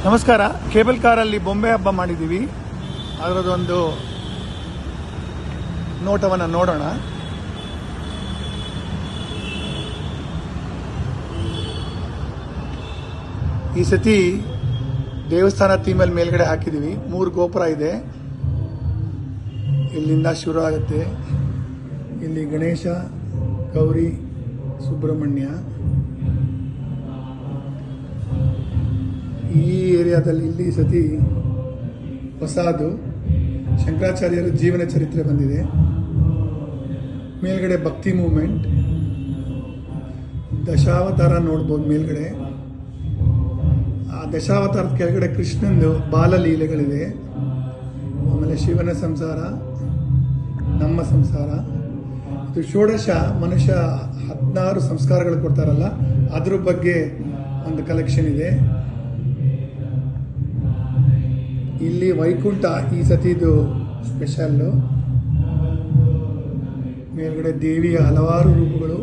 ನಮಸ್ಕಾರ. ಕೇಬಲ್ ಕಾರಲ್ಲಿ ಬೊಂಬೆ ಹಬ್ಬ ಮಾಡಿದ್ದೀವಿ. ಅದರದೊಂದು ನೋಟವನ್ನು ನೋಡೋಣ. ಈ ಸತಿ ದೇವಸ್ಥಾನ ಥೀಮಲ್ಲಿ ಮೇಲ್ಗಡೆ ಹಾಕಿದ್ದೀವಿ. 3 ಗೋಪುರ ಇದೆ. ಇಲ್ಲಿಂದ ಶುರು ಆಗುತ್ತೆ. ಇಲ್ಲಿ ಗಣೇಶ, ಗೌರಿ, ಸುಬ್ರಹ್ಮಣ್ಯ. ಈ ಏರಿಯಾದಲ್ಲಿ ಇಲ್ಲಿ ಸತಿ ಹೊಸದು ಶಂಕರಾಚಾರ್ಯರ ಜೀವನ ಚರಿತ್ರೆ ಬಂದಿದೆ. ಮೇಲ್ಗಡೆ ಭಕ್ತಿ ಮೂವ್ಮೆಂಟ್, ದಶಾವತಾರ ನೋಡ್ಬೋದು ಮೇಲ್ಗಡೆ. ಆ ದಶಾವತಾರದ ಕೆಳಗಡೆ ಕೃಷ್ಣಂದು ಬಾಲಲೀಲೆಗಳಿದೆ. ಆಮೇಲೆ ಶಿವನ ಸಂಸಾರ, ನಮ್ಮ ಸಂಸಾರ. ಇದು ಷೋಡಶ ಮನುಷ್ಯ 16 ಸಂಸ್ಕಾರಗಳು ಕೊಡ್ತಾರಲ್ಲ, ಅದ್ರ ಬಗ್ಗೆ ಒಂದು ಕಲೆಕ್ಷನ್ ಇದೆ. ಇಲ್ಲಿ ವೈಕುಂಠ ಈ ಸತಿದು ಸ್ಪೆಷಲ್ಲು. ಮೇಲ್ಗಡೆ ದೇವಿಯ ಹಲವಾರು ರೂಪಗಳು,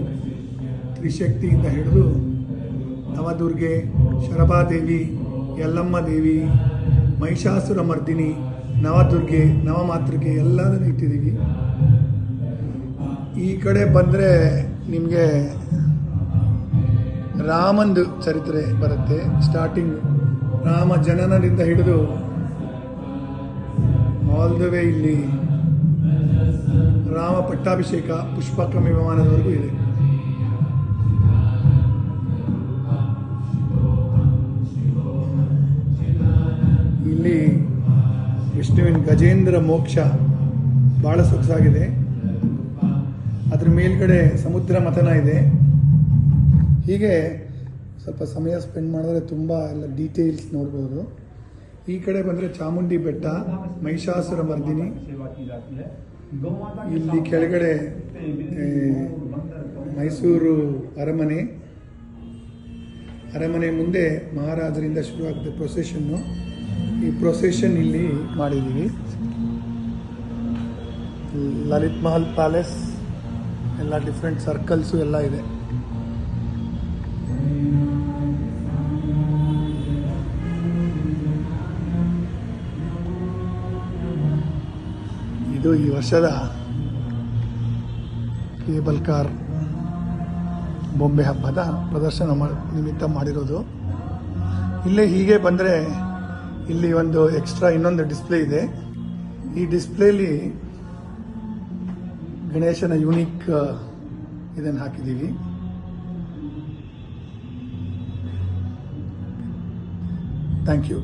ತ್ರಿಶಕ್ತಿಯಿಂದ ಹಿಡಿದು ನವದುರ್ಗೆ, ಶರಭಾದೇವಿ, ಯಲ್ಲಮ್ಮ ದೇವಿ, ಮಹಿಷಾಸುರ ಮರ್ದಿನಿ, ನವದುರ್ಗೆ, ನವಮಾತೃಕೆ ಎಲ್ಲದನ್ನು ಇಟ್ಟಿದ್ದೀವಿ. ಈ ಕಡೆ ಬಂದರೆ ನಿಮಗೆ ರಾಮಂದು ಚರಿತ್ರೆ ಬರುತ್ತೆ. ಸ್ಟಾರ್ಟಿಂಗ್ ರಾಮ ಜನನದಿಂದ ಹಿಡಿದು ಆಲ್ ದ ವೇ ಇಲ್ಲಿ ರಾಮ ಪಟ್ಟಾಭಿಷೇಕ, ಪುಷ್ಪಕ ವಿಮಾನದವರೆಗೂ ಇದೆ. ಇಲ್ಲಿ ವಿಷ್ಣುವಿನ ಗಜೇಂದ್ರ ಮೋಕ್ಷ ಭಾಳ ಸೊಗಸಾಗಿದೆ. ಅದ್ರ ಮೇಲ್ಗಡೆ ಸಮುದ್ರ ಮಥನ ಇದೆ. ಹೀಗೆ ಸ್ವಲ್ಪ ಸಮಯ ಸ್ಪೆಂಡ್ ಮಾಡಿದ್ರೆ ತುಂಬ ಎಲ್ಲ ಡೀಟೇಲ್ಸ್ ನೋಡ್ಬೋದು. ಈ ಕಡೆ ಬಂದರೆ ಚಾಮುಂಡಿ ಬೆಟ್ಟ, ಮಹಿಷಾಸುರ ಮರ್ದಿನಿ. ಇಲ್ಲಿ ಕೆಳಗಡೆ ಮೈಸೂರು ಅರಮನೆ. ಅರಮನೆ ಮುಂದೆ ಮಹಾರಾಜರಿಂದ ಶುರುವಾಗುತ್ತೆ ಪ್ರೊಸೆಷನ್ನು. ಈ ಪ್ರೊಸೆಷನ್ ಇಲ್ಲಿ ಮಾಡಿದ್ದೀವಿ. ಲಲಿತ್ ಮಹಲ್ ಪ್ಯಾಲೇಸ್ ಎಲ್ಲ ಡಿಫ್ರೆಂಟ್ ಸರ್ಕಲ್ಸು ಎಲ್ಲ ಇದೆ. ಇದು ಈ ವರ್ಷದ ಕೇಬಲ್ ಕಾರ್ ಬೊಂಬೆ ಹಬ್ಬದ ಪ್ರದರ್ಶನ ನಿಮಿತ್ತ ಮಾಡಿರೋದು. ಇಲ್ಲೇ ಹೀಗೆ ಬಂದರೆ ಇಲ್ಲಿ ಒಂದು ಎಕ್ಸ್ಟ್ರಾ ಇನ್ನೊಂದು ಡಿಸ್ಪ್ಲೇ ಇದೆ. ಈ ಡಿಸ್ಪ್ಲೇಲಿ ಗಣೇಶನ ಯೂನಿಕ್ ಇದನ್ನು ಹಾಕಿದ್ದೀವಿ. Thank you.